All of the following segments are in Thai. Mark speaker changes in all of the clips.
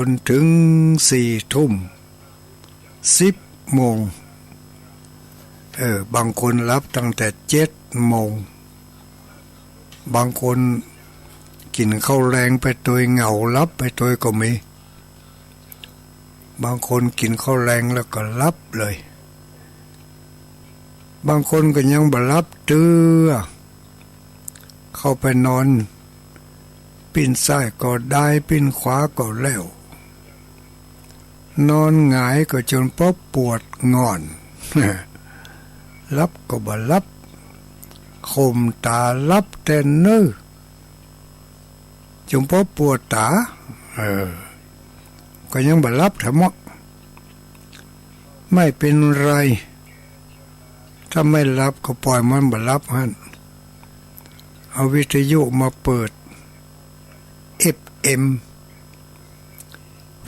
Speaker 1: จนถึง4 ทุ่ม 10 โมงบางคนรับตั้งแต่7 โมงบางคนกินข้าวแรงไปตัวเหงารับไปตัวก็มีบางคนกินข้าวแรงแล้วก็รับเลยบางคนก็ยังบ่รับเตื้อเข้าไปนอนปิ้นซ้ายก็ได้ปิ้นขวาก็แล้วนอนหงายก็จนพบปวดงอนรับก็บ่รับคมตารับแต่เนื้อจนพบปวดตาก็ยังบ่รับทั้งหมดไม่เป็นไรถ้าไม่รับก็ปล่อยมันบ่รับหั่นเอาวิทยุมาเปิด FM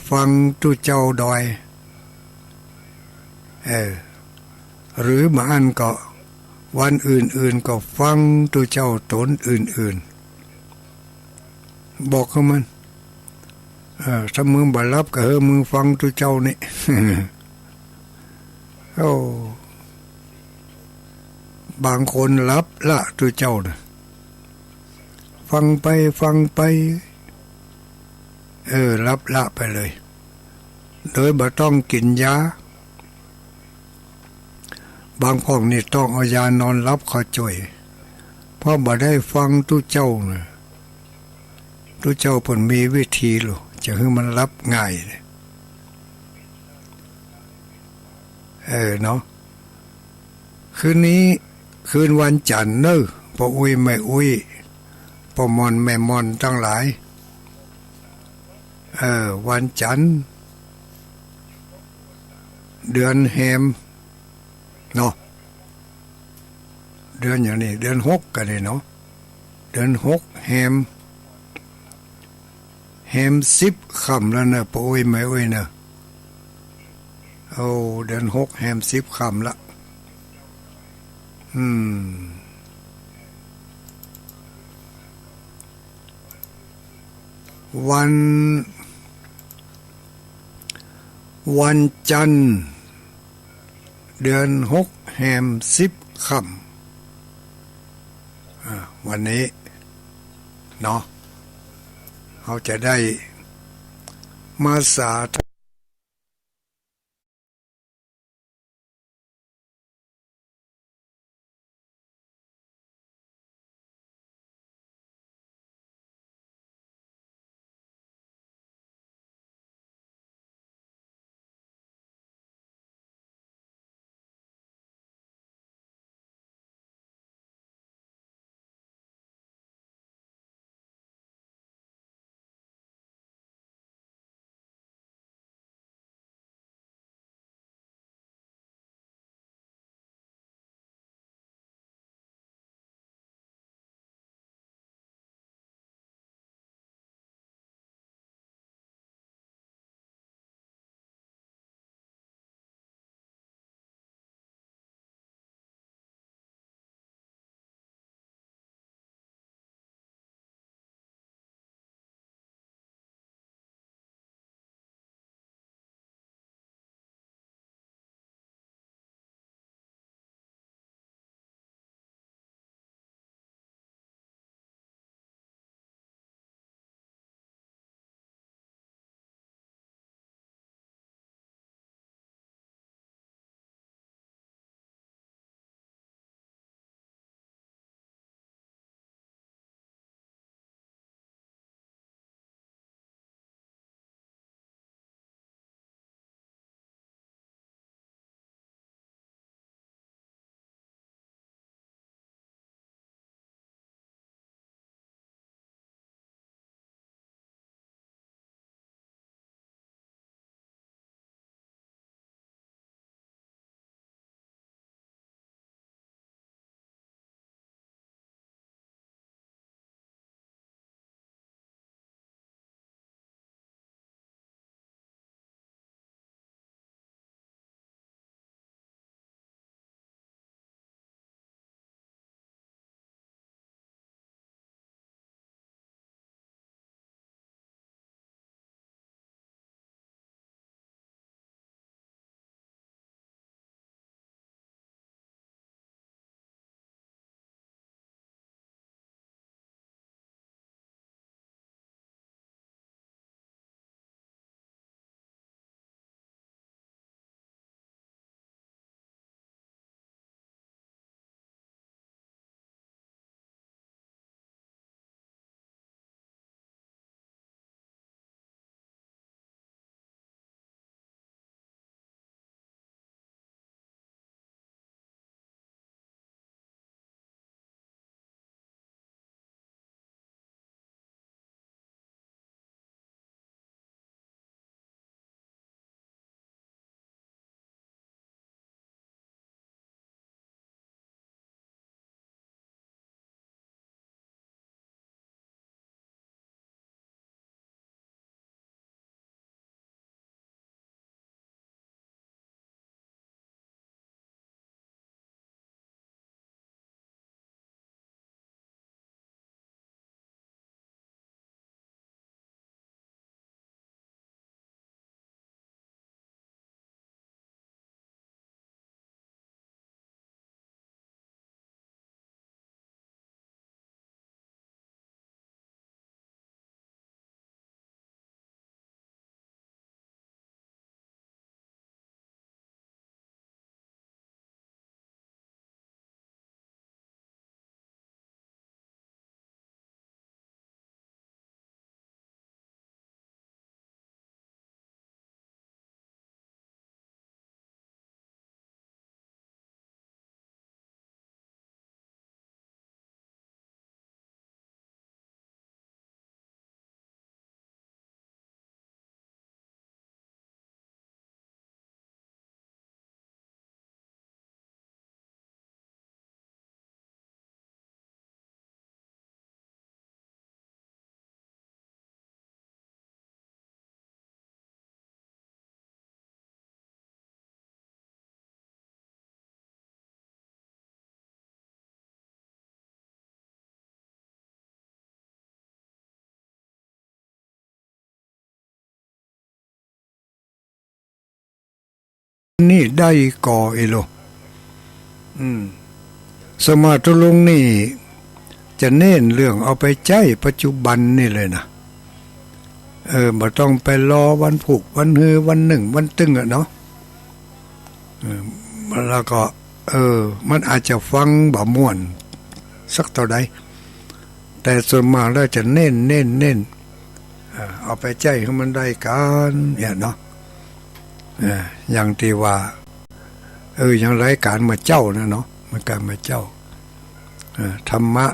Speaker 1: ฟังตู้เจ้าดอยหรือบางอันก็วันอื่นๆก็ฟังตู้เจ้าตนอื่นๆบอกเขามันถ้ามึงบ่รับก็มึงฟังตู้เจ้านี่ บางคนรับละตู้เจ้านะฟังไปรับละไปเลยโดยบ่ต้องกินยาบางพวกนี่ต้องเอายานอนรับเขาจ่วยเพราะบ่ได้ฟังตู้เจ้านะตู้เจ้าเพิ่นมีวิธีหรอจะให้มันรับง่ายเนาะคืนนี้คืนวันจันทร์เนอะพ่ออุ้ยแม่อุ้ยพ่อมอนแม่มอนทั้งหลายวันจันทร์เดือนแฮมเนาะเดือนอย่างนี้เดือน6กันเลยเนาะเดือน6แฮม10 ค่ำแล้วนะพ่ออุ้ยแม่อุ้ยนะเดือน6แฮม10 ค่ำละวันจันทร์เดือน6แฮม10 ค่ำวันนี้เนาะเขาจะได้มาสาธ นี่ได้ก่อเอโลสมาธุลุงนี่จะเน้นเรื่องเอาไปใจปัจจุบันนี่เลยนะบ่ต้องไปรอวันผูกวันฮือวันหนึ่งวันตึงอะเนาะแล้วก็มันอาจจะฟังบ่ม่วนสักเท่าใดแต่ส่วนมากแล้วจะเน้นเอาไปใจให้มันได้กันเนี่ยเนาะอย่างที่ว่าอย่างไรการมาเจ้านะเนาะมันการมาเจ้าธรรมะ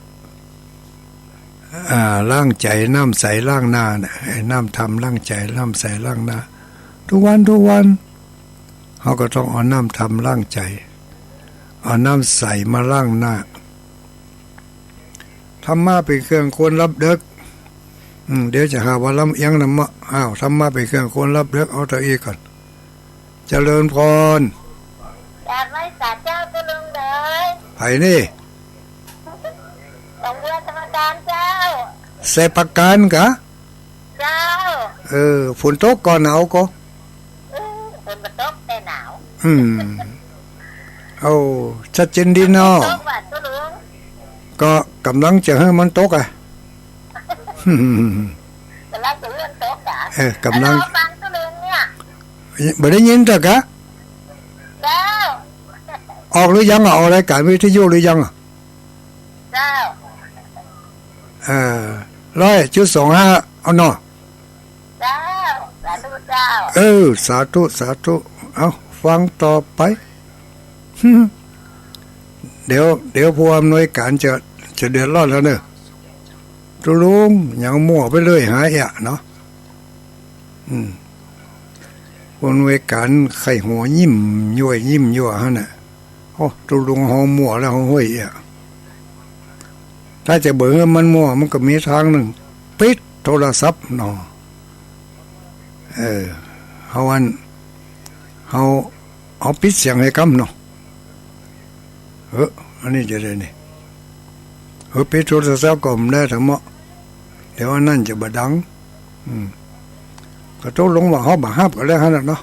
Speaker 1: ล้างใจน้ำใสล้างหน้าเนี่ยน้ำทำล้างใจน้ำใสล้างหน้าทุกวันเขาก็ต้องเอาน้ำทำล้างใจเอาน้ำใสมาล้างหน้าธรรมะเป็นเครื่องควรรับเด็กเดี๋ยวจะหาว่าลำเอียงนะมะธรรมะเป็นเครื่องควรรับเด็กเอาตัวเองก่อนเจริญพร
Speaker 2: จากไว้สาเจ้าตะลึงเลย
Speaker 1: ไผ่นี่
Speaker 2: ต้องเรือธรรมดาเจ้า
Speaker 1: เสปการกะ
Speaker 2: เจ้า
Speaker 1: ฝนตกก่อนหนาวก็
Speaker 2: ฝนตกแต่หนาว
Speaker 1: เอาชัดเจนดีเนาะก็กำลังจะให้มันตกอ่ะ
Speaker 2: กำลังจะเลื่อนตกอ่ะ
Speaker 1: กำลัง
Speaker 2: ฟังตะลึงเนี่ย
Speaker 1: บ่ได้ยินแต่กะ
Speaker 2: เจ้า
Speaker 1: ออกหรือยังออกรายการวิทยุหรือยัง
Speaker 2: เจ้า
Speaker 1: 100.25เอาเนาะ
Speaker 2: เจ้าสาธุเจ้า
Speaker 1: สาธุเอาฟังต่อไปเดี๋ยวผู้อำนวยการจะเดือดร้อนแล้วเนอะตุลุงอย่างมั่วไปเลยหายอ่ะเนาะผู้อำนวยการไข่หัวยิ้มยั่วฮะน่ะโอ้ตุลุงหอมั่วแล้วหอยอ่ะถ้าจะเบื่อมันมั่วมันก็มีทางหนึ่งปิดโทรศัพท์เนาะเอาปิดเสียงให้กำเนาะอันนี้จะได้นี่ปิดโทรศัพท์ก็ไม่ได้ทั้งหมดเดี๋ยวนั่นจะบดังก็ต้องลงว่าเขาบาฮับก็แล้วฮะเนาะ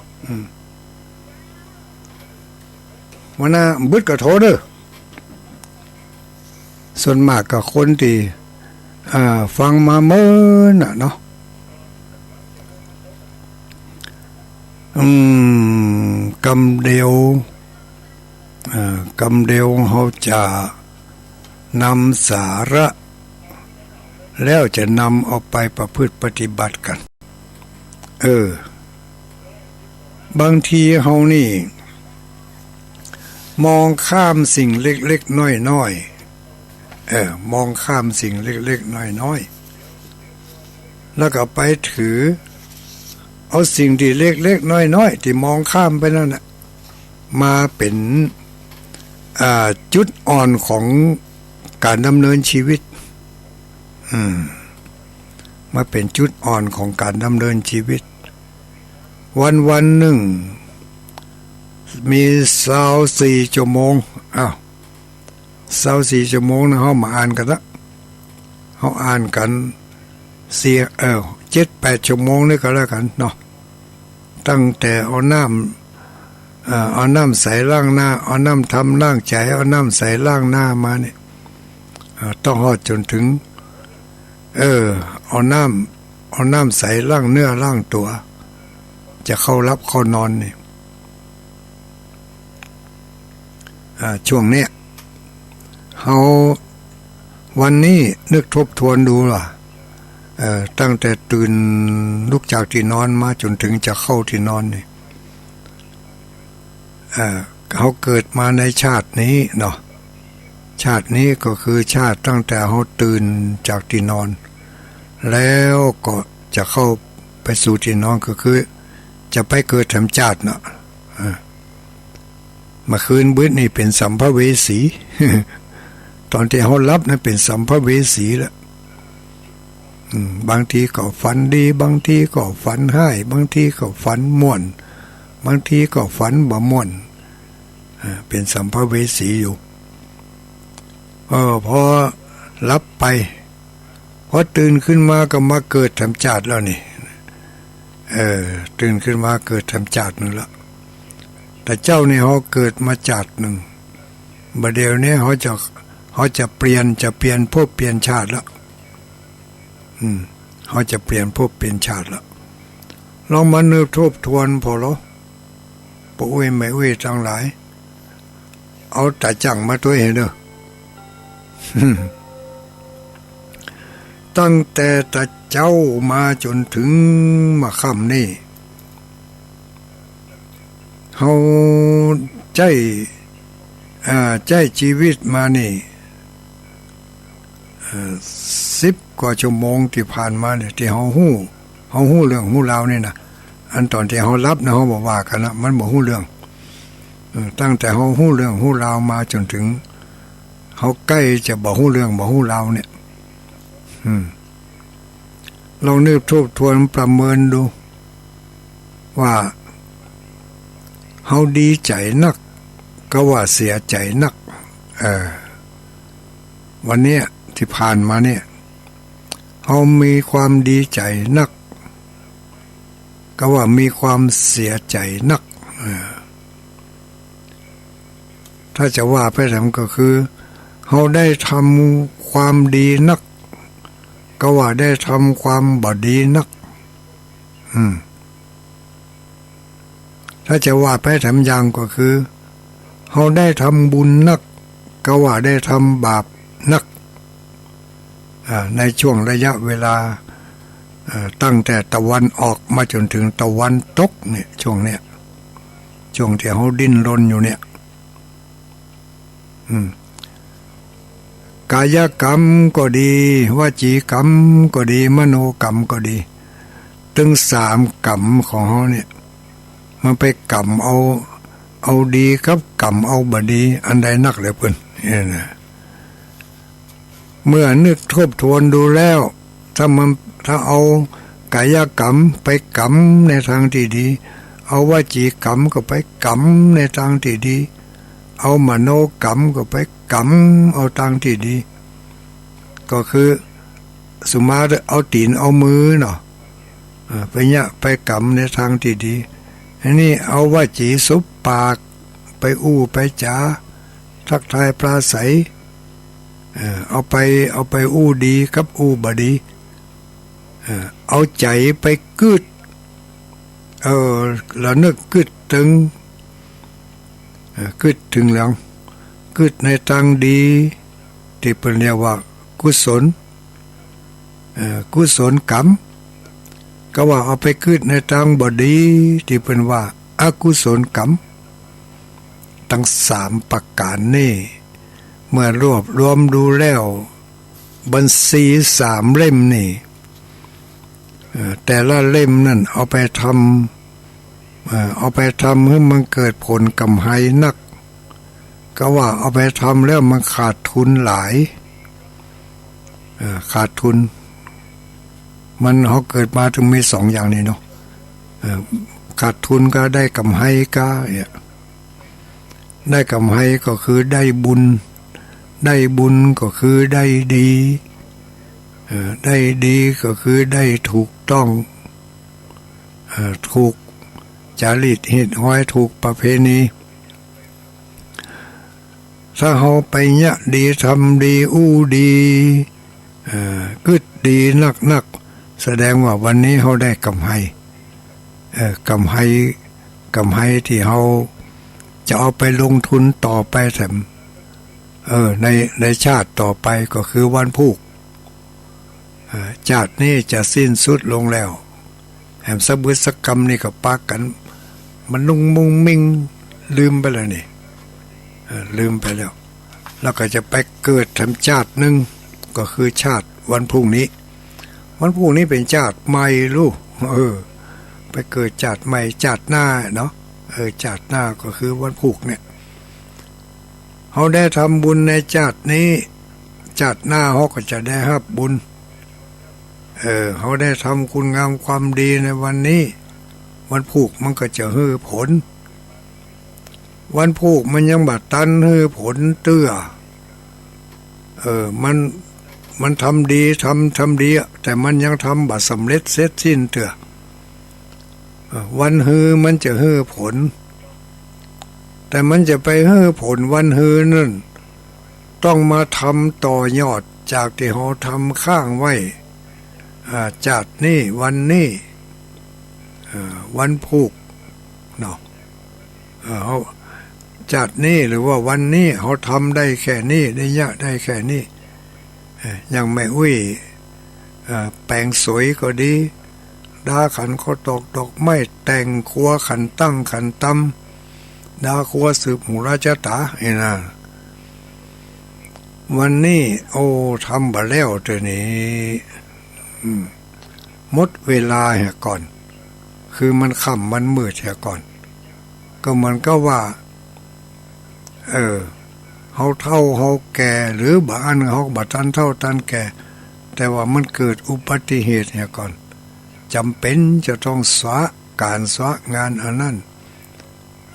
Speaker 1: วันน่ะบึดกระโถเด้อส่วนมากกับคนที่ฟังมาเมื่อน่ะเนาะกำเดียวเขาจะนำสาระแล้วจะนำออกไปประพฤติปฏิบัติกันบางทีเขานี่มองข้ามสิ่งเล็กๆน้อยๆมองข้ามสิ่งเล็กๆน้อยๆแล้วก็ไปถือเอาสิ่งที่เล็กๆน้อยๆที่มองข้ามไปนั่นน่ะมาเป็นจุดอ่อนของการดำเนินชีวิตมาเป็นจุดอ่อนของการดำเนินชีวิตวันหนึ่งมี24 ชั่วโมง24 ชั่วโมงนะเขามาอ่านกันละเขาอ่านกัน7-8 ชั่วโมงนี่ก็แล้วกันเนาะตั้งแต่เอาน้ำใส่ล้างหน้าเอาน้ำทำล้างใจเอาน้ำใส่ล้างหน้ามาเนี่ยต้องหอดจนถึงเอาน้ำใส่ล้างเนื้อล้างตัวจะเข้ารับเข้านอนเนี่ยช่วงเนี้ยเขาวันนี้นึกทบทวนดูล่ะตั้งแต่ตื่นลุกจากที่นอนมาจนถึงจะเข้าที่นอนเนี่ยเขาเกิดมาในชาตินี้เนาะชาตินี้ก็คือชาติตั้งแต่เขาตื่นจากที่นอนแล้วก็จะเข้าไปสู่ที่นอนก็คือจะไปเกิดทำชาติเนาะมาคืนบื้อนี่เป็นสัมภเวสี ตอนที่เขารับนั้นเป็นสัมภเวสีแล้วบางทีก็ฝันดีบางทีก็ฝันให้บางทีก็ฝันม่วนบางทีก็ฝันบ่ม่วนเป็นสัมภเวสีอยู่พอรับไปพอตื่นขึ้นมาก็มาเกิดทำชาติแล้วนี่ตื่นขึ้นมาเกิดทำชาตินึงละ แต่เจ้านี่เขาเกิดมาจากหนึ่งบัดเดี๋ยวนี้เขาจะเปลี่ยนภพเปลี่ยนชาติแล้วเขาจะเปลี่ยนภพเปลี่ยนชาติแล้วลองมานึกทบทวนพอแล้วปะอุ้ยไม่อุ้ยทั้งหลายเอาแต่จังมาตัวเองเด้อ ตั้งแต่ตะเจ้ามาจนถึงมาค่ำนี่เขาใจชีวิตมานี่10 กว่าชั่วโมงที่ผ่านมาเนี่ยที่เขาหู้เรื่องหู้ราวนี่นะอันตอนที่เขารับนะเขาบอกว่ากันนะมันบอกหู้เรื่องตั้งแต่เขาหู้เรื่องหู้ราวมาจนถึงเขาใกล้จะบอกหู้เรื่องบอกหู้ราวเนี่ยลองนึกทบทวนประเมินดูว่าเขาดีใจนักก็ว่าเสียใจนักวันนี้ที่ผ่านมาเนี่ยเขามีความดีใจนักก็ว่ามีความเสียใจนักถ้าจะว่าไปทำก็คือเขาได้ทำความดีนักก็ว่าได้ทำความบดีนักถ้าจะว่าไปทำอย่างก็คือเขาได้ทำบุญนักก็ว่าได้ทำบาปนักในช่วงระยะเวลาตั้งแต่ตะวันออกมาจนถึงตะวันตกเนี่ยช่วงที่เขาดิ้นรนอยู่เนี่ยกายกรรมก็ดีวจีกรรมก็ดีมโนกรรมก็ดีถึง3 กรรมของเขาเนี่ยมันไปกรรมเอาดีครับกรรมเอาบดีอันใดนักเลยเพิ่นนี่นะเมื่อนึกทบทวนดูแล้วถ้าเอากายกรรมไปกรรมในทางที่ดีเอาวจีกรรมก็ไปกรรมในทางที่ดีเอามโนกรรมก็ไปกรรมเอาทางที่ดีก็คือสุมาเอาตีนเอามือเนาะไปกรรมในทางที่ดีอันนี้เอาวจีสุบปากไปอู้ไปจาทักทายปราศัยเอาไปอู้ดีกับอู้บดีเอาใจไปกึดแล้วนึกกึดถึงหลังกึดในทางดีที่เป็นเรียกว่ากุศลกรรมก็ว่าเอาไปกึดในทางบดีที่เป็นว่าอกุศลกรรมทั้ง3 ประการนี่เมื่อรวบรวมดูแล้วบัญชี3 เล่มนี่แต่ละเล่มนั่นเอาไปทำให้มันเกิดผลกำไรนักก็ว่าเอาไปทำแล้วมันขาดทุนหลายขาดทุนมันเขาเกิดมาถึงมี2 อย่างนี้เนาะขาดทุนก็ได้กำไรก็ได้กำไรก็คือได้บุญก็คือได้ดีได้ดีก็คือได้ถูกต้องถูกจริตเหตุห้อยถูกประเพณีถ้าเขาไปเนี่ยดีทำดีอู้ดีกึดดีนักแสดงว่าวันนี้เขาได้กำไรที่เขาจะเอาไปลงทุนต่อไปแถมในชาติต่อไปก็คือวันพุธชาตินี้จะสิ้นสุดลงแล้วแห่งสบุสกรรมนี่ก็ปากกันมันมุงมิงลืมไปแล้วนี่ลืมไปแล้วก็จะไปเกิดทำชาติหนึ่งก็คือชาติวันพรุ่งนี้เป็นชาติใหม่ลูกไปเกิดชาติใหม่ชาติหน้าเนาะชาติหน้าก็คือวันพุธเนี่ยเขาได้ทำบุญในชาตินี้ชาติหน้าเขาก็จะได้รับบุญเขาได้ทำคุณงามความดีในวันนี้วันพุธมันก็จะให้ผลวันพุธมันยังบัดตันให้ผลเตื้อมันทำดีทำดีแต่มันยังทำบัดสำเร็จเสร็จสิ้นเตื้อวันฮือมันจะให้ผล แต่มันจะไปให้ผลวันฮือนั่นต้องมาทำต่อยอดจากที่เราทำข้างไว้จัดนี่วันนี้วันผูกเนาะเขาจัดนี่หรือว่าวันนี้เขาทำได้แค่นี้ได้ยะได้แค่นี้อย่างแม่อุ้ยแปลงสวยก็ดีดาขันเขาตกดอกไม้แต่งครัวขันตั้งขันตำดาครัวสืบหูราชตาไอ้นะวันนี้โอ้ทำบะแล้วเดี๋ยวนี้หมดเวลาเหรอก่อนคือมันค่ำมันมืดเหรอก่อนก็มันก็ว่าเฮาเฒ่าเฮาแก่หรือบางอันเฮาบ่ทันเฒ่าทันแก่แต่ว่ามันเกิดอุบัติเหตุเหรอก่อนจำเป็นจะต้องสละการสละงานอันนั้น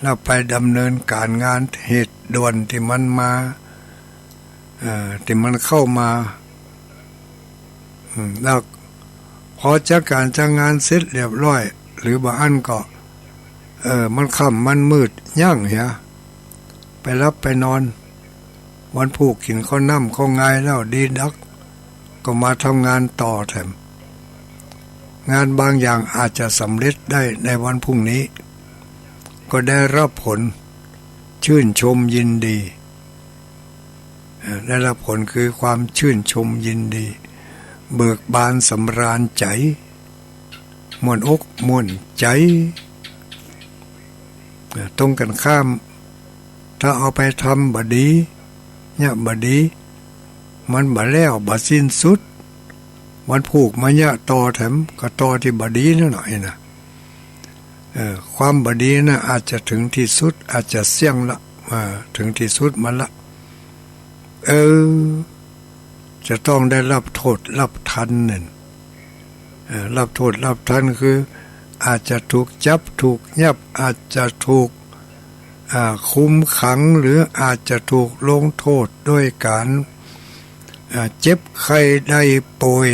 Speaker 1: แล้วไปดำเนินการงานเหตุด่วนที่มันมาที่มันเข้ามาแล้วพอจัดการจัดงานเสร็จเรียบร้อยหรือบางอันก็มันค่ำมันมืดย่างเหียไปรับไปนอนวันผูกกินข้าวน้ำข้าวงายแล้วดีดักก็มาทำงานต่อแถมงานบางอย่างอาจจะสำเร็จได้ในวันพรุ่งนี้ก็ได้รับผลชื่นชมยินดีได้รับผลคือความชื่นชมยินดีเบิกบานสำราญใจม่วนอกม่วนใจตรงกันข้ามถ้าเอาไปทำบดีเนี่ยบดีมันบ่แล้วบ่สิ้นสุดมันผูกมาเนี่ยต่อแถมก็ต่อที่บดีนิดหน่อยนะความบดีนะอาจจะถึงที่สุดอาจจะเสี่ยงละถึงที่สุดมันละจะต้องได้รับโทษรับทันนั่นรับโทษรับทันคืออาจจะถูกจับถูกยับอาจจะถูกคุมขังหรืออาจจะถูกลงโทษด้วยการเจ็บไข้ได้ป่วย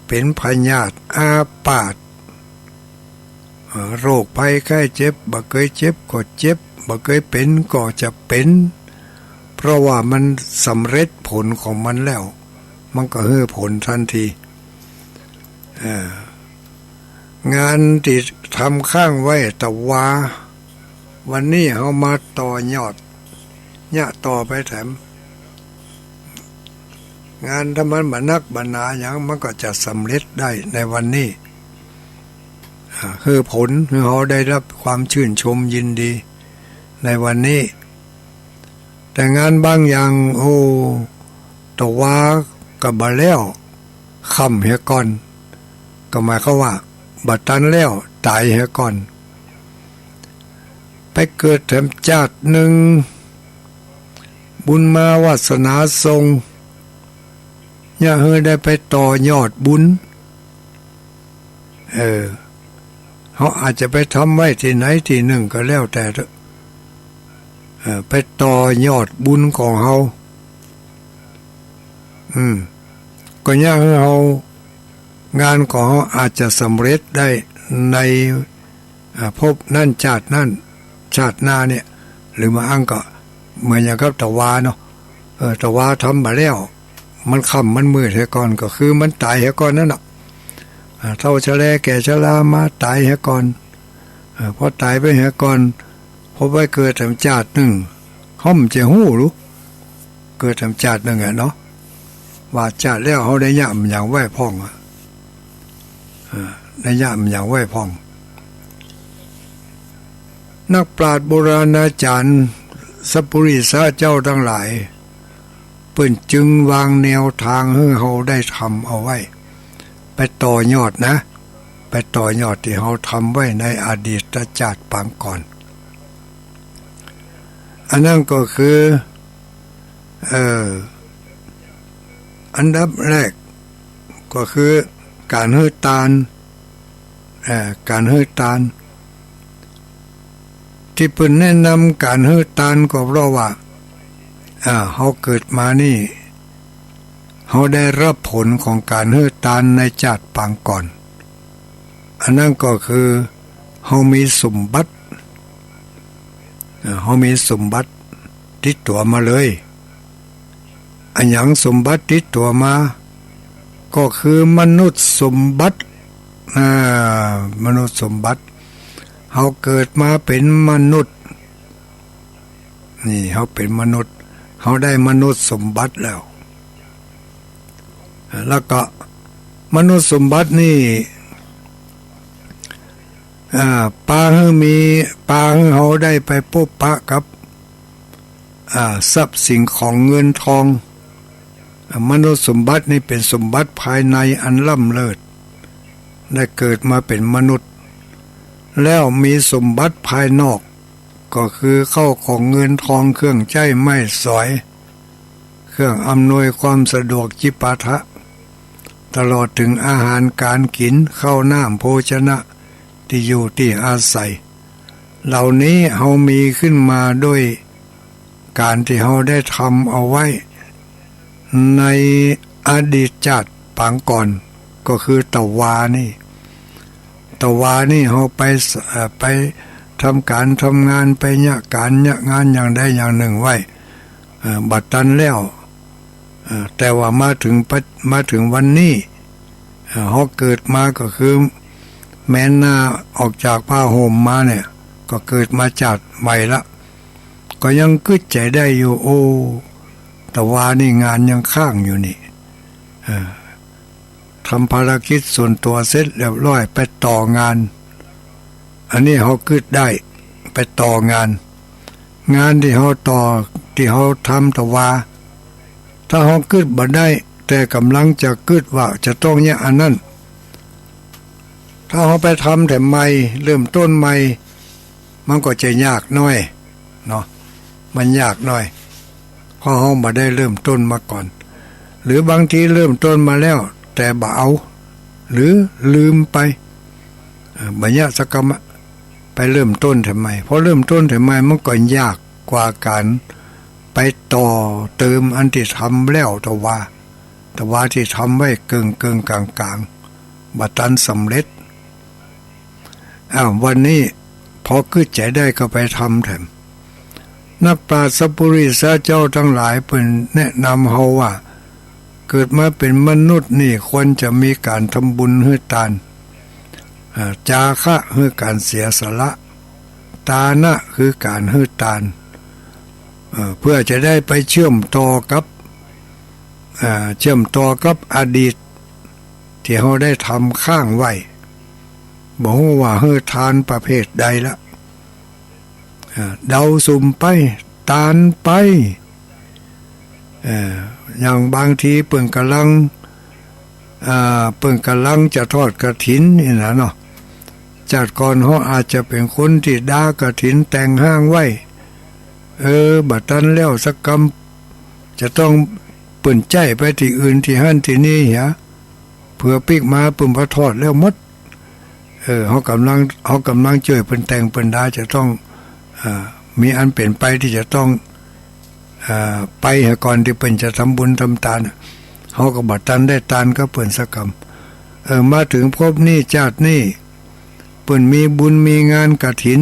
Speaker 1: เป็นพยาธิอาพาธโรคภัยไข้เจ็บบ่เคยเจ็บก็เจ็บบ่เคยเป็นก็จะเป็นเพราะว่ามันสำเร็จผลของมันแล้วมันก็ให้ผลทันทีงานที่ทำข้างไว้แต่ว่าวันนี้เขามาต่อยอดเนี่ยต่อไปแถมงานถ้ามันบันักบันาอย่างมันก็จะสำเร็จได้ในวันนี้คือผลคือเขาได้รับความชื่นชมยินดีในวันนี้แต่งานบางอย่างแต่ว่ากับบาแล้วคำเหียก่อนก็หมายความว่าบัดตันแล้วตายเหียก่อนไปเกิดแถมชาติหนึ่งบุญมาวาสนาทรงอย่าเฮอได้ไปต่อยอดบุญเขาอาจจะไปทำไว้ที่ไหนที่หนึ่งก็แล้วแต่ไปต่อยอดบุญของเขาก็ย่าให้เขางานของเขาอาจจะสำเร็จได้ในภพนั่นชาตินั่นชาติหน้าเนี่ยหรือมาอ้างก็เหมือนอย่างกับตะวาเนาะตะวาทำมาแล้วมันค่ำมันมืดเสียก่อนก็คือมันตายเสียก่อนนั่นแหละเท่าชะแลแก่ชรามาตายเสียก่อนพอตายไปเสียก่อนพอไปเกิดธรรมชาติหนึ่งเขามันจะหู้รู้เกิดธรรมชาติหนึ่งเนาะว่าชาติแล้วเขาได้ย่ำอย่างไหวพ่องได้ย่ำอย่างไหวพ่องนักปราชญ์โบราณอาจารย์สัพพุริสาเจ้าทั้งหลายเพิ่นจึงวางแนวทางให้เขาได้ทำเอาไว้ไปต่อยอดนะไปต่อยอดที่เขาทำไว้ในอดีตชาติปางก่อนอันนั้นก็คืออันดับแรกก็คือการให้ทานการให้ทานที่เพิ่นแนะนำการให้ทานก็เพราะว่าเขาเกิดมานี่เขาได้รับผลของการให้ทานในชาติปางก่อนอันนั้นก็คือเขามีสมบัติ เขามีสมบัติติดตัวมาเลยอันอย่างสมบัติติดตัวมาก็คือมนุษย์สมบัติมนุษย์สมบัติเขาเกิดมาเป็นมนุษย์นี่เขาเป็นมนุษย์เขาได้มนุษย์สมบัติแล้วก็มนุษย์สมบัตินี่ปาให้มีปาให้เขาได้ไปพบปะกับทรัพย์สิ่งของเงินทองมนุษย์สมบัตินี่เป็นสมบัติภายในอันล้ำเลิศได้เกิดมาเป็นมนุษย์แล้วมีสมบัติภายนอกก็คือเข้าของเงินทองเครื่องใช้ไม้สอยเครื่องอำนวยความสะดวกจิปาถะตลอดถึงอาหารการกินข้าวน้ำโภชนะที่อยู่ที่อาศัยเหล่านี้เฮามีขึ้นมาด้วยการที่เฮาได้ทำเอาไว้ในอดีตชาติปางก่อนก็คือตะวานี่เฮาไปทำการทำงานไปเนี่ยการเนี่ยงานอย่างใดอย่างหนึ่งไว้บัดนั้นแล้วแต่ว่ามาถึงวันนี้เขาเกิดมาก็คือแม้นหน้าออกจากผ้าห่มมาเนี่ยก็เกิดมาจากใหม่ละก็ยังกึดใจได้อยู่โอ้แต่ว่านี่งานยังข้างอยู่นี่ทำภารกิจส่วนตัวเสร็จเรียบร้อยไปต่องานอันนี้เขากึดได้ไปต่องานที่เขาต่อที่เขาทำแต่ว่าถ้าเขากึดบ่ได้แต่กำลังจะกึดว่าจะต้องเนี่ยอันนั้นถ้าเขาไปทำแต่ใหม่เริ่มต้นใหม่มันก็จะยากน้อยเนาะมันยากน้อยเพราะเขาบ่ได้เริ่มต้นมาก่อนหรือบางทีเริ่มต้นมาแล้วแต่บ่เอาหรือลืมไปบัญญัติสกรรมไปเริ่มต้นทำไมเพราะเริ่มต้นทำไมมันก็ยากกว่าการไปต่อเติมอันที่ทำแล้วแต่ว่าที่ทำไว้เกิงกลางบัดตันสำเร็จวันนี้พอขึ้นใจได้ก็ไปทำแถมนักปราชญ์สัพพุริสเจ้าทั้งหลายเป็นแนะนำเฮาว่าเกิดมาเป็นมนุษย์นี่ควรจะมีการทำบุญให้ทานจาคะคือการเสียสละตานะคือการให้ทานเพื่อจะได้ไปเชื่อมต่อกับอดีตที่เขาได้ทำข้างไว้บอกว่าให้ทานประเภทใดละเดาสุ่มไปตานไปอย่างบางทีเปิ่งกำลังจะทอดกฐินนี่นะเนาะจากก่อนเขาอาจจะเป็นคนที่ด่ากฐินแต่งห้างไว้บัดนั้นแล้วสักกำจะต้องเปิ่นใจไปที่อื่นที่หั่นที่นี่เหรอเพื่อปิกมาเปิ่นพระทอดแล้วมดเขากำลังช่วยเปิ่นแต่งเปิ่นดาจะต้องมีอันเปลี่ยนไปที่จะต้องไปก่อนที่เปิ่นจะทำบุญทำทานเขาก็บัดตันได้ทานก็เปิ่นสักกำมาถึงพบนี้ชาตินี้เปิ่นมีบุญมีงานกฐิน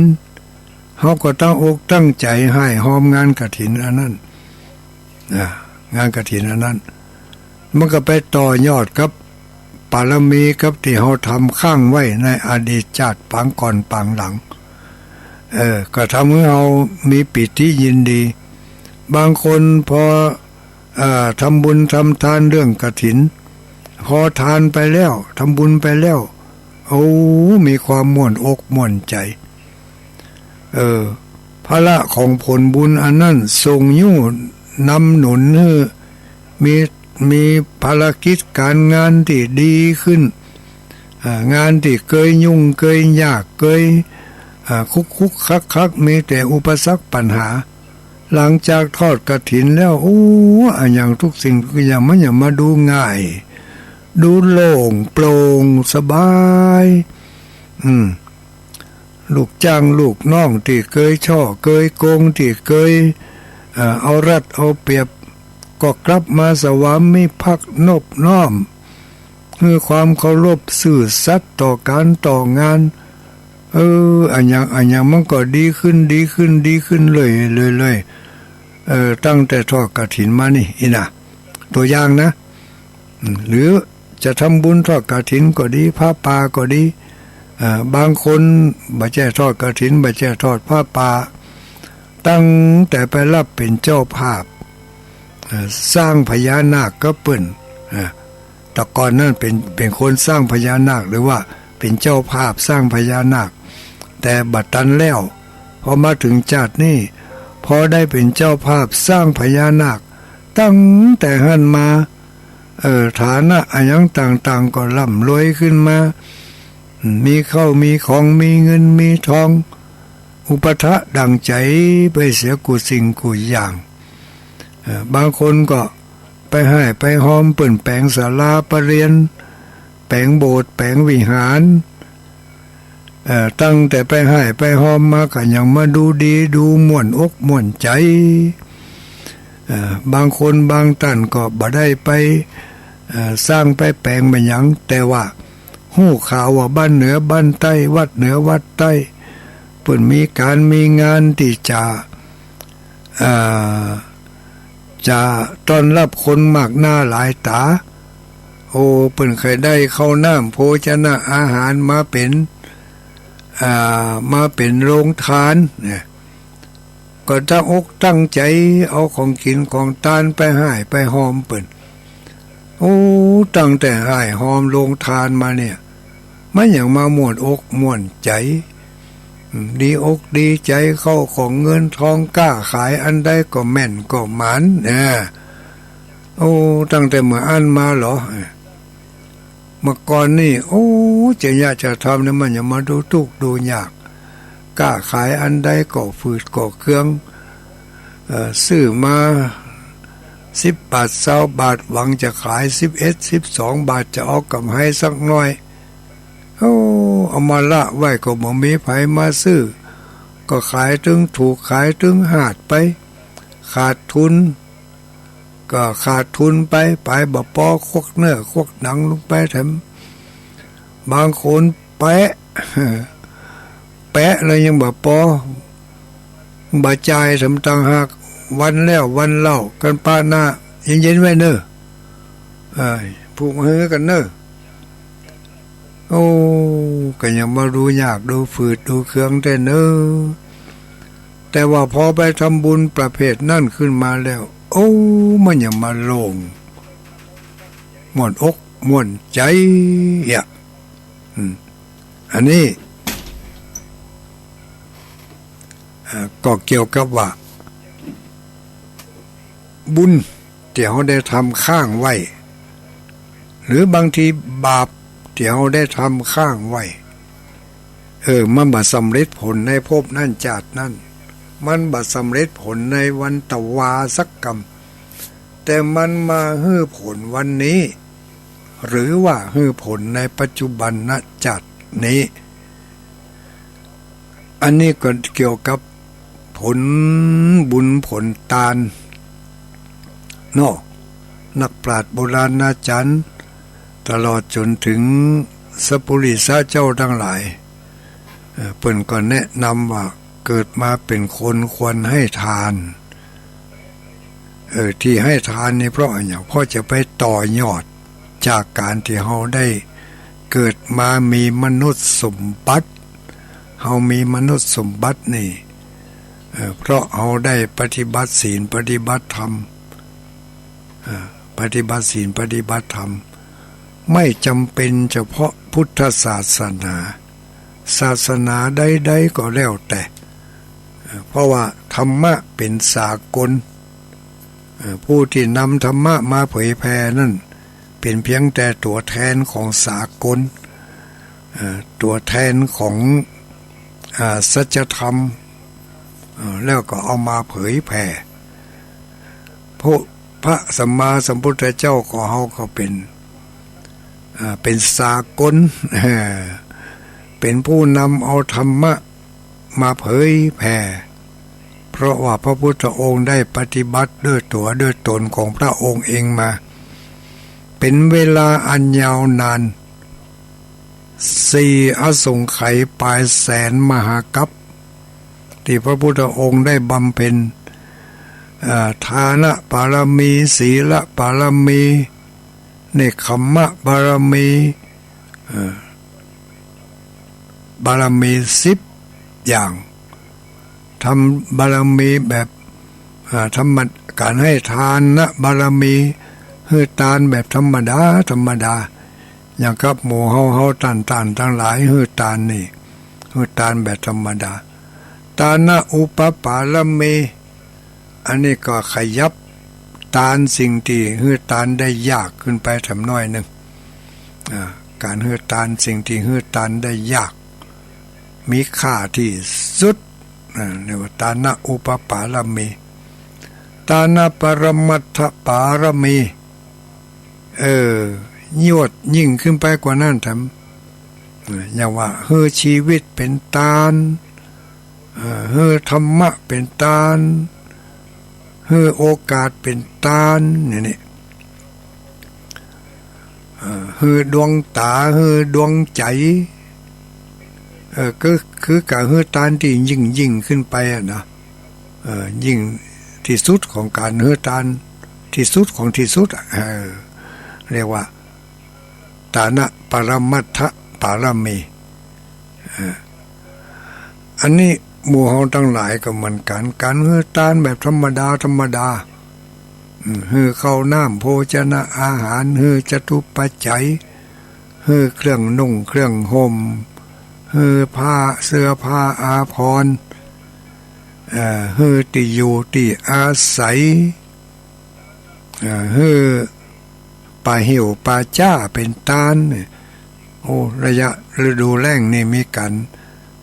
Speaker 1: เขาก็ตั้งอกตั้งใจให้หอมงานกฐินอันนั้นงานกฐินอันนั้นมันก็ไปต่อยอดกับปารมีกับที่เขาทำข้างไว้ในอดีตชาติปางก่อนปางหลังก็ทำให้เรามีปิติยินดีบางคนพอทำบุญทำทานเรื่องกฐินพอทานไปแล้วทำบุญไปแล้วมีความม่วนอกม่วนใจพระของผลบุญอันนั้นทรงยู่นำหนุนให้มีภารกิจการงานที่ดีขึ้นงานที่เคยยุ่งเคยยากเคยคุกคักมีแต่อุปสรรคปัญหาหลังจากทอดกฐินแล้วอย่างทุกสิ่งทุกอย่างมันอย่ามาดูง่ายดูโล่งโปร่งสบายลูกจ้างลูกน้องที่เคยช่อเคยโกงที่เคยเอารัดเอาเปรียบก็กลับมาสวามิภักดิ์นอบน้อมคือความเคารพซื่อสัตย์ต่อการต่องาน อันยังมันก็ดีขึ้นเลยตั้งแต่ทอดกฐินมานี่อีน่ะตัวอย่างนะหรือจะทำบุญทอดกฐินก็ดีผ้าป่าก็ดีบางคนบ่แจ้ทอดกฐินบ่แจ้ทอดผ้าป่าตั้งแต่ไปรับเป็นเจ้าภาพสร้างพญานาคก็เปิ้นแต่ก่อนนั้นเป็นคนสร้างพญานาคหรือว่าเป็นเจ้าภาพสร้างพญานาคแต่บัดตันแล้วพอมาถึงชาตินี้พอได้เป็นเจ้าภาพสร้างพญานาคตั้งแต่หันมาฐานะอันยังต่างๆก็ร่ำรวยขึ้นมามีเข้ามีของมีเงินมีทองอุปทะดังใจไปเสียกูสิ่งกูอย่างบางคนก็ไปให้ไปหอมเปิ่นแปลงศาลาประเรียนแปลงโบสถ์แปลงวิหารตั้งแต่ไปให้ไปหอมมาก็ยังมาดูดีดูม่วนอกม่วนใจบางคนบางท่านก็บ่ได้ไปสร้างไปแปลงไปหยังแต่ว่าฮู้ข่าวว่าบ้านเหนือบ้านใต้วัดเหนือวัดใต้เปิ่นมีการมีงานที่จะต้อนรับคนมากหน้าหลายตาเปิ่นเคยได้เข้าน้ำโภชนะอาหารมาเป็นโรงทานเนี่ยก็ตั้งอกตั้งใจเอาของกินของทานไปให้ไปหอมเปิ่นตั้งแต่ให้หอมโรงทานมาเนี่ยมันอย่างมาม่วนอกม่วนใจดีอกดีใจเข้าของเงินทองกล้าขายอันใดก็แม่นก็หมานตั้งแต่เมื่ออันมาเหรอเมื่อก่อนนี่จะยากจะทำเนี่ยมันอย่ามาดูทุกข์ดูยากกล้าขายอันใดก็ฝืดก็เครื่องซื้อมา10 บาท20 บาทหวังจะขาย11 12 บาทจะเอากำไรสักหน่อยเอามาละไว้ก็บ่มีไผมาซื้อก็ขายถึงถูกขายถึงหาดไปขาดทุนก็ขาดทุนไปบ่พอควักเนื้อควักหนังลงไปแถมบางคนแปะเลยยังบ่พอบ่จ่ายสำตังหักวันแล้ววันเล่ากันป้าหน้าเย็นๆไว้เน้อผูกมือกันเน้อก็ยังมาดูยากดูฝืดดูเครื่องแต่เน้อแต่ว่าพอไปทำบุญประเภทนั่นขึ้นมาแล้วมันยังมาโล่งม่วนอกม่วนใจอันนี้ก็เกี่ยวกับว่าบุญที่เราได้ทำข้างไว้หรือบางทีบาปที่เราได้ทำข้างไว้มันบ่สำเร็จผลในภพนั่นชาตินั้นมันบ่สำเร็จผลในวันตวาสักกรรมแต่มันมาให้ผลวันนี้หรือว่าให้ผลในปัจจุบันณชาตินี้อันนี้ก็เกี่ยวกับผลบุญผลทานนักปราชญ์โบราณอาจารย์ตลอดจนถึงสัพพุริสเจ้าทั้งหลายเพิ่นก็แนะนำว่าเกิดมาเป็นคนควรให้ทานที่ให้ทานนี่เพราะอะไรเพราะจะไปต่อยอดจากการที่เราได้เกิดมามีมนุษย์สมบัติเรามีมนุษย์สมบัตินี่เพราะเราได้ปฏิบัติศีลปฏิบัติธรรมปฏิบัติศีลปฏิบัติธรรมไม่จำเป็นเฉพาะพุทธศาสนาใดๆก็แล้วแต่เพราะว่าธรรมะเป็นสากลผู้ที่นำธรรมะมาเผยแผ่นั่นเป็นเพียงแต่ตัวแทนของสากลตัวแทนของสัจธรรมแล้วก็เอามาเผยแผ่พระสัมมาสัมพุทธเจ้าก็เขาก็เป็นสากลเป็นผู้นำเอาธรรมะมาเผยแผ่เพราะว่าพระพุทธองค์ได้ปฏิบัติด้วยตัวด้วยตนของพระองค์เองมาเป็นเวลาอันยาวนาน สี่อสงไขยปลายแสนมหากัปที่พระพุทธองค์ได้บำเพ็ญทานะบารมีศีลบารมีเนกขัมมะบารมีบารมี10อย่างทำบารมีแบบธรรมดาการให้ทานนะบารมีให้ทานแบบธรรมดาอย่างกับหมู่เฮาตันทั้งหลายให้ทานนี่ให้ทานแบบธรรมดาทานะอุปปารมีอันนี้ก็ขยับทานสิ่งที่ให้ทานได้ยากขึ้นไปทำน้อยหนึ่งการให้ทานสิ่งที่ให้ทานได้ยากมีค่าที่สุดเรียกว่าทานะอุปปารมีทานะปรมัตถปารมียวดยิ่งขึ้นไปกว่านั้นทำอย่างว่าเฮือชีวิตเป็นทานเฮือธรรมะเป็นทานเฮือโอกาสเป็นทานนี่เฮือดวงตาเฮือดวงใจก็คือการเฮือทานที่ยิ่งขึ้นไปนะยิ่งที่สุดของการเฮือทานที่สุดของที่สุดเรียกว่าทานะปรมัตถปารมีอันนี้หมู่เฮาทั้งหลายก็เหมือนกันการเฮือทานแบบธรรมดาฮือข้าวน้ำโภชนะอาหารฮือจตุปัจจัยฮือเครื่องนุ่งเครื่องห่มฮือผ้าเสื้อผ้าอาภรณ์ฮือที่อยู่ที่อาศัยฮือปลาหิวปลาจ้าเป็นตาลโอ้ระยะฤดูแล้งนี่มีการ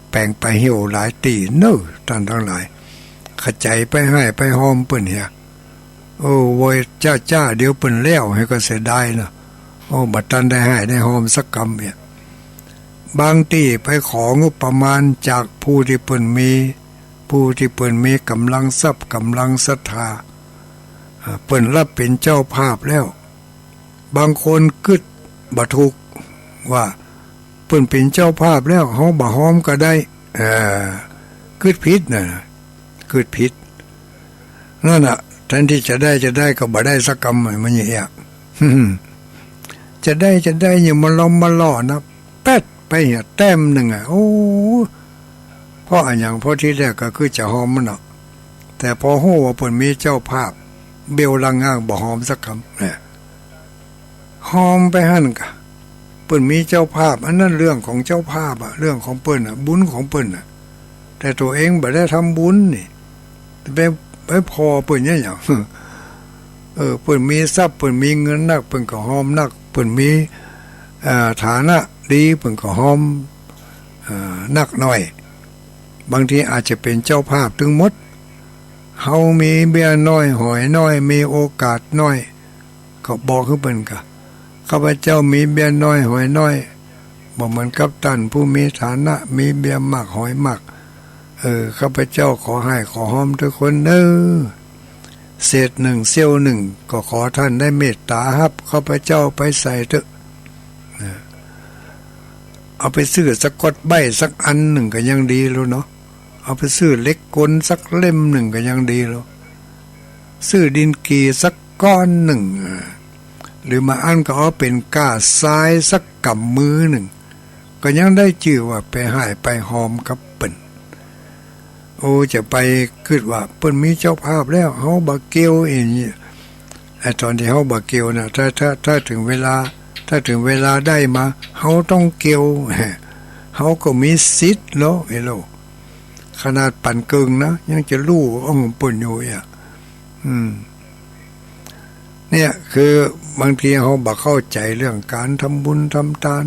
Speaker 1: แปลงปลาหิวหลายตีเน้อท่านทั้งหลายขจายไปให้ไปหอมเปิ้นเฮียโอ้โวยจ้าเดี๋ยวเปิ้นแล้วให้ก็เสียดายนะโอ้บัดตันได้ให้ได้หอมสักกำเนี่ยบางตีไปของบประมาณจากผู้ที่เปิ้นมีกำลังทรัพย์กำลังศรัทธาเปิ้นรับเป็นเจ้าภาพแล้วบางคนกึดบ่ถูกว่าเปิ้นเป็นเจ้าภาพแล้วเฮาบ่หอมก็ได้กึดผิดน่ะกึดผิดนั่นน่ะแทนที่จะได้ก็บ่ได้สักกำมันอย่างเงี้ยจะได้อย่ามาล้อมมาล่อนะแป๊ดไปเหี่ยแต้มหนึ่งโอ้เพราะอันอย่างพอที่แรกก็คือจะหอมมันเนาะแต่พอฮู้ว่าเปิ้นมีเจ้าภาพเบลลังอ้างบ่หอมสักคำเนี่ยหอมไปหั่นกะเปิ้นมีเจ้าภาพอันนั้นเรื่องของเจ้าภาพเรื่องของเปิ้นบุญของเปิ้นแต่ตัวเองบ่ได้ทำบุญนี่ไปพอเปิ้นอย่างเปิ้นมีทรัพย์เปิ้นมีเงินนักเปิ้นก็หอมนักเปิ้นมีฐานะดีเปิ้นก็หอมนักน้อยบางทีอาจจะเป็นเจ้าภาพถึงหมดเฮามีเบี้ยน้อยหอยน้อยมีโอกาสน้อยก็บอกคือเปิ้นกะข้าพเจ้ามีเบี้ยน้อยหอยน้อยบ่เหมือนกับท่านผู้มีฐานะมีเบี้ยมากหอยมากข้าพเจ้าขอให้ขอหอมทุกคนเศษหนึ่งเสี้ยวหนึ่งก็ขอท่านได้เมตตารับข้าพเจ้าไปใส่เถอะเอาไปซื้อสักกดใบสักอันหนึ่งก็ยังดีแล้วเนาะเอาไปซื้อเล็กกลสักเล่มหนึ่งก็ยังดีแล้วซื้อดินกีสักก้อนหนึ่งหรือมาอันก็เอาเป็นก้าทรายสักกำมือหนึ่งก็ยังได้ชื่อว่าไปให้ไปหอมกับเปิ้นโอ้จะไปคิดว่าเปิ้นมีเจ้าภาพแล้วเฮาบ่เกี่ยวอีกไอ้ตอนที่เฮาบ่เกี่ยวน่ะถ้าถึงเวลาได้มาเฮาต้องเกี่ยวเฮาก็มีสิทธิ์เนาะขนาดปั่นเกิงนะยังจะรู้ของเปิ้นอยู่เนี่ยคือบางทีเฮาบ่เข้าใจเรื่องการทำบุญทำทาน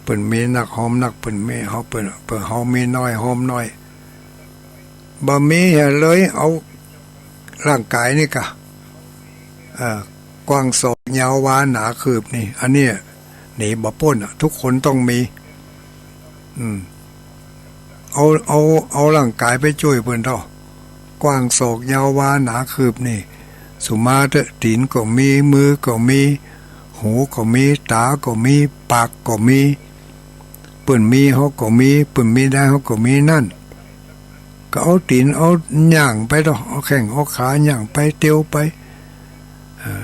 Speaker 1: เปิ้นมีนักหอมนักเปิ้นมีเฮาเปิ้นเฮามีน้อยหอมน้อยบ่มีเลยเอาร่างกายนี่กะกว้างศอกยาววาหนาคืบนี่อันนี้หนีบ่พ้นทุกคนต้องมีเอาร่างกายไปช่วยเพิ่นเท่ากว้างศอกยาววาหนาคืบนี่สุมาเตตีนก็มีมือก็มีห หูก็มีตาก็มีปากก็มีเปิ้นมีเฮาก็มีเปิ้นมีได้เฮาก็มีนั่นก็เอาตีนเอาย่างไปดอกเอาแข้งเอาขาย่างไปเตียวไป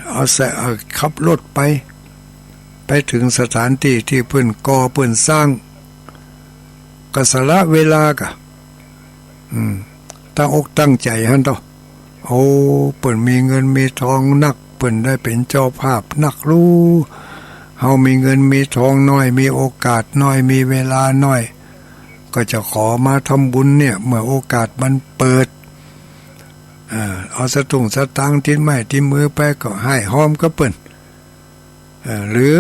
Speaker 1: เอาขับรถไปถึงสถานที่ที่เพิ่นก่อเพิ่นสร้างก็สละเวลากะตั้งอกตั้งใจหั่นตอโอ้เปิ้นมีเงินมีทองนักเปิ้นได้เป็นเจ้าภาพนักรู้เฮามีเงินมีทองน้อยมีโอกาสน้อยมีเวลาน้อยก็จะขอมาทำบุญเนี่ยเมื่อโอกาสมันเปิดเอาสตุ้งสตางค์ทิ้งไม้ทิ้งมือไปก็ให้หอมก็เปิ้นหรือ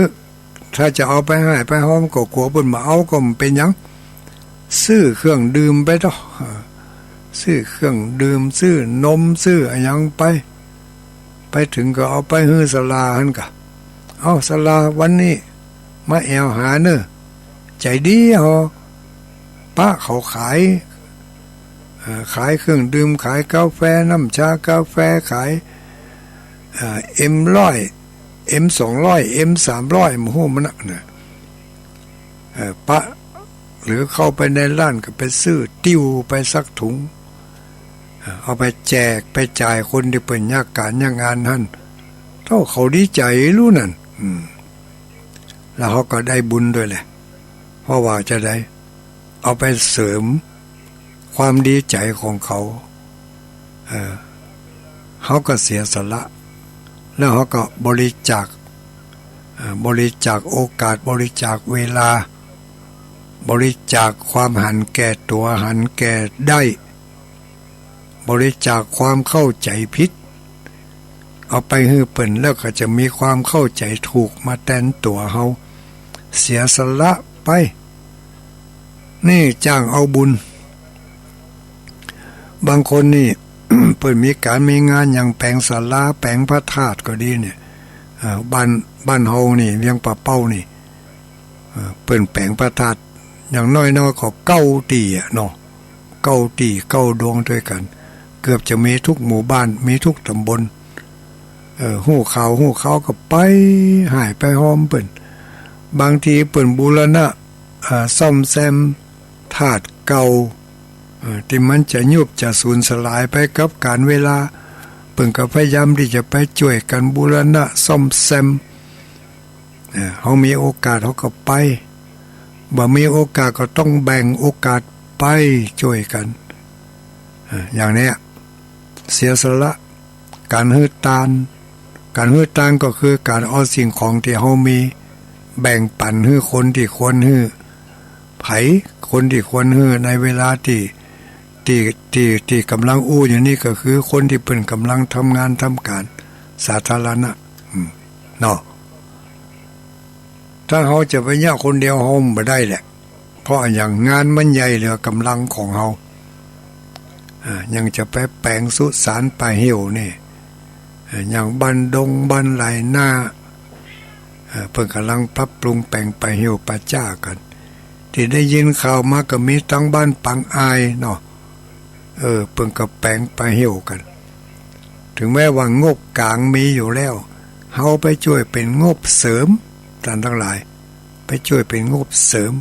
Speaker 1: ถ้าจะเอาไปให้ไปหอมก็กลัวเปิ้นมาเอาก็เป็นหยังซื้อเครื่องดื่มไปดอกซื้อเครื่องดื่มซื้อนมซื้ออะไรยังไปถึงก็เอาไปฮื้อศาลาหั่นกะเอาศาลาวันนี้มาแอวหาเนอะใจดีฮอป้าเขาขายเครื่องดื่มขายกาแฟน้ำชากาแฟขายM100 M200 M300 หมู่มันน่ะป้าหรือเข้าไปในร้านก็ไปซื้อติ้วไปสักถุงเอาไปแจกไปจ่ายคนที่เป็นยากการยากงานหั่นเท่าเขาดีใจรู้นั่นแล้วเขาก็ได้บุญด้วยแหละเพราะว่าจะได้เอาไปเสริมความดีใจของเขาเขาก็เสียสละแล้วเขาก็บริจาคโอกาสบริจาคเวลาบริจาคความหันแก่ตัวหันแก่ได้บริจาคความเข้าใจผิดเอาไปฮื้อเปิ่นแล้วก็จะมีความเข้าใจถูกมาแทนตัวเฮาเสียสละไปนี่จ้างเอาบุญบางคนนี่ เปิ่นมีการมีงานอย่างแปลงศาลาแปลงพระธาตุก็ดีเนี่ยบ้านเฮานี่เลี้ยงปลาเป้านี่เปิ่นแปลงพระธาตุอย่างน้อยๆก็9ตีเนาะ9ตี9ดวงด้วยกันเกือบจะมีทุกหมู่บ้านมีทุกตำบลหู้ข่าวก็ไปหายไปหอมเปิ่นบางทีเปิ่นบูรณะซ่อมแซมธาตุเก่าที่มันจะยุบจะสูญสลายไปกับการเวลาเปิ่นก็พยายามที่จะไปช่วยกันบูรณะซ่อมแซมเฮามีโอกาสเฮาก็ไปบ่มีโอกาสก็ต้องแบ่งโอกาสไปช่วยกันอย่างนี้เสียสละการฮื้อตานก็คือการเอาสิ่งของที่เฮามีแบ่งปันให้คนที่ควรให้ไผคนที่ควรให้ในเวลาที่กำลังอู้อยู่นี่ก็คือคนที่เป็นกำลังทำงานทำการสาธารณะเนาะถ้าเฮาจะไปยะคนเดียวเฮาบ่ได้แหละเพราะอย่างงานมันใหญ่เหลือกำลังของเฮายังจะไปแปลงสุสานป่าเหี่ยวนี่อย่างบ้านดงบ้านไหลหน้าเพิ่นกำลังปรับปรุงแปลงป่าเหี่ยวป่าจ้ากันที่ได้ยินข่าวมาก็มีทั้งบ้านปังอายเนาะเพิ่นก็แปลงป่าเหี่ยวกันถึงแม้ว่างบกลางมีอยู่แล้วเฮาไปช่วยเป็นงบเสริมท่านทั้งหลายไปช่วยเป็นงบเสริม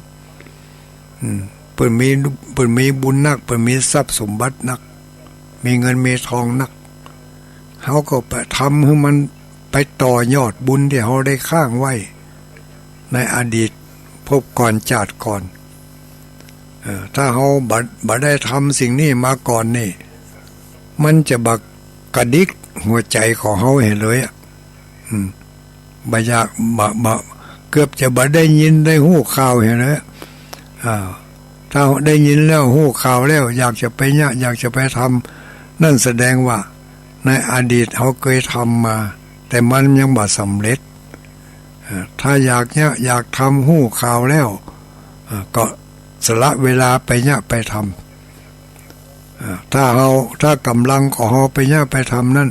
Speaker 1: เพิ่นมีบุญนักเพิ่นมีทรัพย์สมบัตินักมีเงินมีทองนักเฮาก็ไปทำให้มันไปต่อยอดบุญที่เฮาได้ค้างไว้ในอดีตพบก่อนชาติก่อนถ้าเฮาบ่ได้ทำสิ่งนี้มาก่อนนี่มันจะบักกระดิกหัวใจของเฮาเห็นเลยบ่อยากบ่เกือบจะบ่ได้ยินได้ฮู้ข่าวเห็นเลยถ้าได้ยินแล้วฮู้ข่าวแล้วอยากจะไปอยากจะไปทำนั่นแสดงว่าในอดีตเขาเคยทำมาแต่มันยังบ่สำเร็จถ้าอยากทำฮู้ข่าวแล้วก็สละเวลาไปไปทำถ้ากำลังของเขาไปไปทำนั่น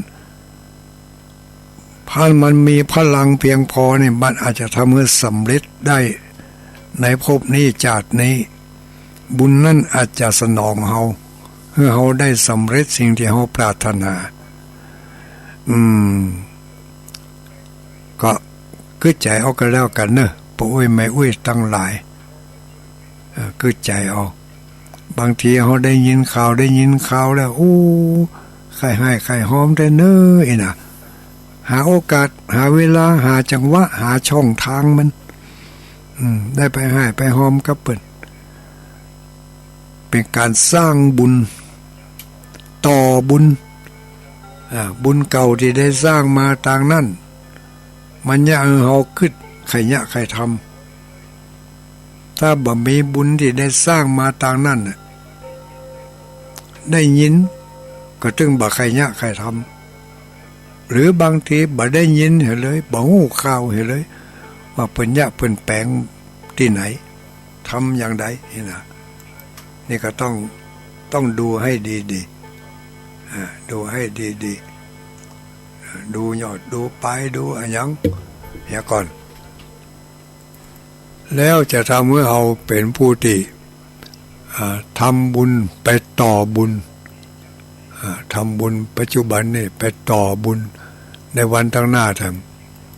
Speaker 1: มันมีพลังเพียงพอนี่มันอาจจะทำให้สำเร็จได้ในภพนี้ชาตินี้บุญนั่นอาจจะสนองเฮาให้เฮาได้สำเร็จสิ่งที่เฮาปรารถนาก็ คือใจเอากันแล้วกันเนอะปอุ้ยไม่อุ้ยตั้งหลายคือใจเอาบางทีเขาได้ยินข่าวแล้วโอ้ใครให้ใครหอมได้เนอะไอ้น่ะหาโอกาสหาเวลาหาจังหวะหาช่องทางมันได้ไปให้ไปหอมกับเปิ่นเป็นการสร้างบุญต่อบุญบุญเก่าที่ได้สร้างมาต่างนั้นมันยะเฮาขึ้นใครยะใครทำถ้าบ่มีบุญที่ได้สร้างมาต่างนั้นได้ยินก็ถึงบ่ใครยะใครทำหรือบางทีบ่ได้ยินเห็นเลยบ่ฮู้ข่าวเห็นเลยว่าเพิ่นยะเพิ่นแปลงที่ไหนทำอย่างใดนี่ก็ต้องดูให้ดีๆดูให้ดีๆดูยอดดูไปดูอะไรอย่างอย่าก่อนแล้วจะทำให้เราเป็นผู้ที่ทำบุญไปต่อบุญทำบุญปัจจุบันนี่ไปต่อบุญในวันข้างหน้าท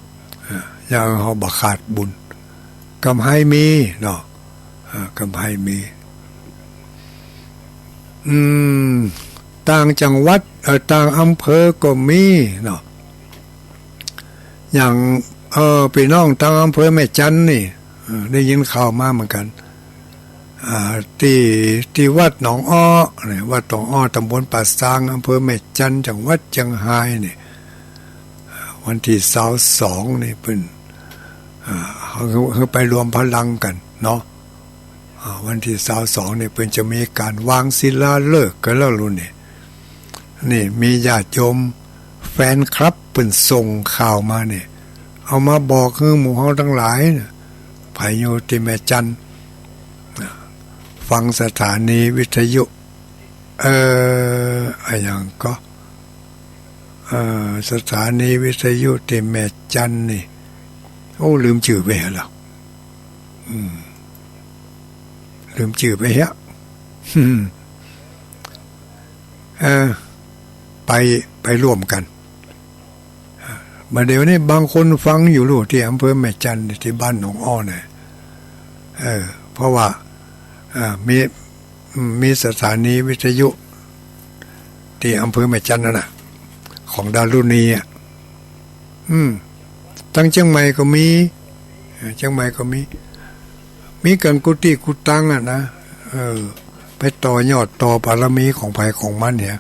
Speaker 1: ำอย่างเราบักขาดบุญกำให้มีเนาะกำให้มีต่างจังหวัดต่างอำเภอก็มีเนาะอย่างพี่น้องต่างอำเภอแม่จันนี่ได้ยินข่าวมาเหมือนกันที่วัดหนองอ้อเนี่ยวัดหนองอ้อตำบลป่าซางอำเภอแม่จันจังหวัดเชียงรายนี่วันที่22นี่เพิ่นเขาไปรวมพลังกันเนาะวันที่22เนี่ยเพิ่นจะมีการวางศิลาฤกษ์กันแล้วรุ่นนี่มีญาติโยมแฟนคลับเพิ่นส่งข่าวมาเนี่ยเอามาบอกคือหมู่เฮาทั้งหลายไผอยู่ที่แม่จันฟังสถานีวิทยุอะไรอย่างก็สถานีวิทยุที่แม่จันนี่โอ้ลืมชื่อไปแล้วลืมชื่อไปฮะไปร่วมกันมาเดี๋ยวนี้บางคนฟังอยู่รู้ที่อำเภอแม่จันที่บ้านหนองอ้อเนี่ยเพราะว่ามีสถานีวิทยุที่อำเภอแม่จันนั่นน่ะของดารุณีตั้งเชียงใหม่ก็มีกันกุฏิกุตังนะไปต่อยอดต่อบารมีของภัยของมันเนี่ย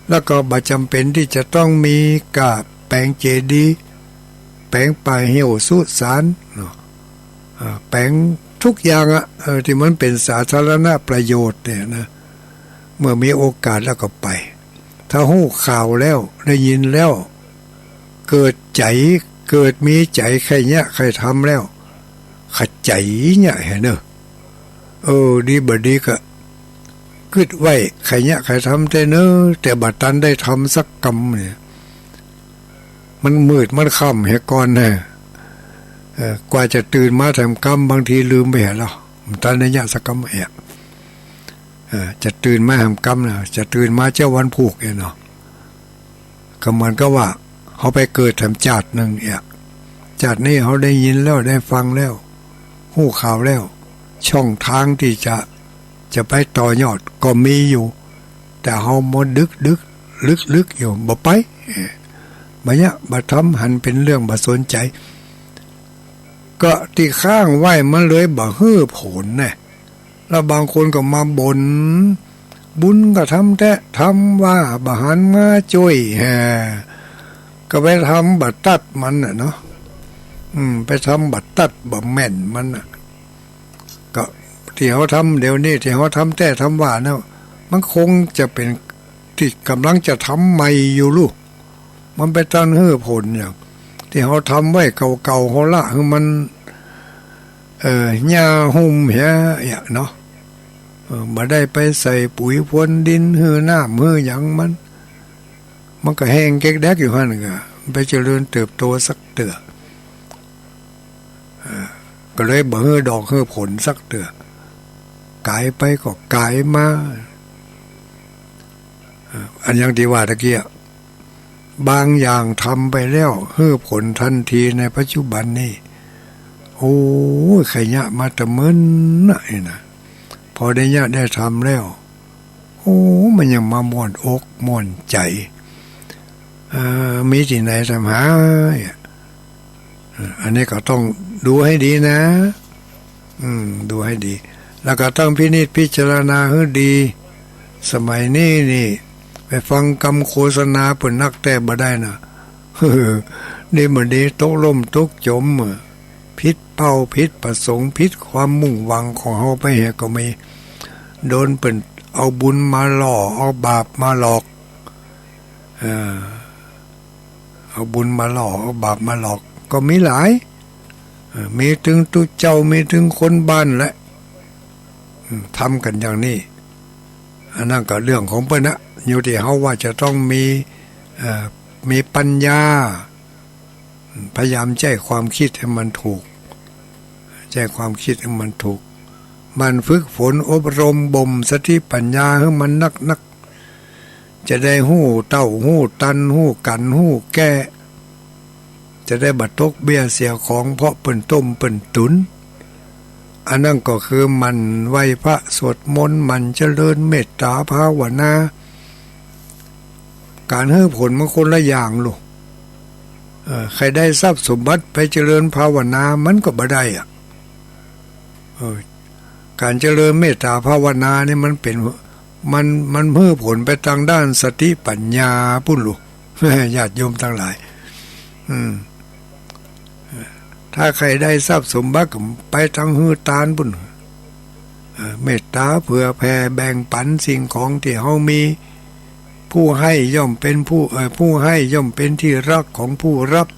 Speaker 1: แล้วก็บ่จำเป็นที่จะต้องมีกะแปลงเจดีย์แปลงป่าเหี่ยวสุสานแปลงทุกอย่างที่มันเป็นสาธารณประโยชน์เนี่ยนะเมื่อมีโอกาสแล้วก็ไปถ้าฮู้ข่าวแล้วได้ยินแล้วเกิดมีใจใครเนี่ยใครทำแล้วขัดใจเนี่ยเห็นเนอะดีบ่ดีก็คิดไว้ใครเนี่ยใครทำแต่เนอะแต่บัดตันได้ทำสักกรรมเนี่ยมันมืดมันค่ำเหตุก่อนนะกว่าจะตื่นมาทำกรรมบางทีลืมไปแล้วตอนนี้สักกรรมจะตื่นมาทำกรรมนะจะตื่นมาเจ้าวันผูกเนาะก็มันก็ว่าเขาไปเกิดทำจัดหนึ่งจัดนี้เขาได้ยินแล้วได้ฟังแล้วหู้ข่าวแล้วช่องทางที่จะไปต่อยอดก็มีอยู่แต่เขาหมดลึกอยู่บ่ไปบ่เนี่ยบ่ทำหันเป็นเรื่องบ่สนใจก็ที่ข้างไหวมันเลยบ่ฮื้อผลเนี่ยแล้วบางคนก็มาบ่นบุญก็ทำแต่ทำว่าบ่หันมาช่วยก็ไปทำบัดตัดมันเนาะไปทำบัดตัดบ่แม่นมันก็ที่เขาทำเดี๋ยวนี้ที่เขาทำแต่ทำว่านะมันคงจะเป็นที่กำลังจะทำใหม่อยู่ลูกมันไปตั้งฮื้อผลอย่างที่เขาทำไว้เก่าๆเขาละคือมันหญ้าหุ่มเหี้ยเนาะบ่ได้ไปใส่ปุ๋ยพรวนดินหื้อน้ำหื้อหยังมันก็แห้งแก๊กแดกอยู่หั่นก็ไปเจริญเติบโตสักเตือก็เลยบ่ฮื้อดอกฮื้อผลสักเตือกายไปก็กายมาอันอย่างที่ว่าตะกี้ บางอย่างทำไปแล้วให้ผลทันทีในปัจจุบันนี้โอ้ยขยะมาตะเมินนะพอได้ยะได้ทำแล้วโอ้มันยังมาม่วนอกม่วนใจมีที่ไหนทำหาอันนี้ก็ต้องดูให้ดีนะดูให้ดีแล้วก็ต้องพินิจพิจารณาให้ดี สมัยนี้นี่ไปฟังคำโฆษณาเปิ่นนักแต่บ่ได้นะนี่มันดีตกล่มตกจมพิษเป้าพิษประสงค์พิษความมุ่งหวังของเฮาไปเหก็มีโดนเปิ่นเอาบุญมาหล่อเอาบาปมาหลอกเอาบุญมาหล่อเอาบาปมาหลอกก็มีหลายมีถึงตุเจ้ามีถึงคนบ้านและทำกันอย่างนี้อันนั้นก็เรื่องของเพิ่นนะอยู่ที่เฮาว่าจะต้องมีปัญญาพยายามแก้ความคิดให้มันถูกแก้ความคิดให้มันถูกมันฝึกฝนอบรมบ่มสติปัญญาให้มันนักจะได้ฮู้เต้าฮู้ตันฮู้กันฮู้แก้จะได้บัดตกเบี้ยเสียของเพราะเปิ้นต้มเปิ้นตุนอันนั้นก็คือมันไหว้พระสวดมนต์มันเจริญเมตตาภาวนาการให้ผลมันคนละอย่างลูกใครได้ทรัพย์สมบัติไปเจริญภาวนามันก็บ่ได้การเจริญเมตตาภาวนานี่มันเป็นมันเพื่อผลไปทางด้านสติปัญญาพุ่นลูกญาติโยมทั้งหลายถ้าใครได้ทรัพย์สมบัติไปทางหื้อตานพุ่นเมตตาเผื่อแผ่แบ่งปันสิ่งของที่เฮามีผู้ให้ย่อมเป็นผู้ให้ย่อมเป็นที่รักของผู้รับ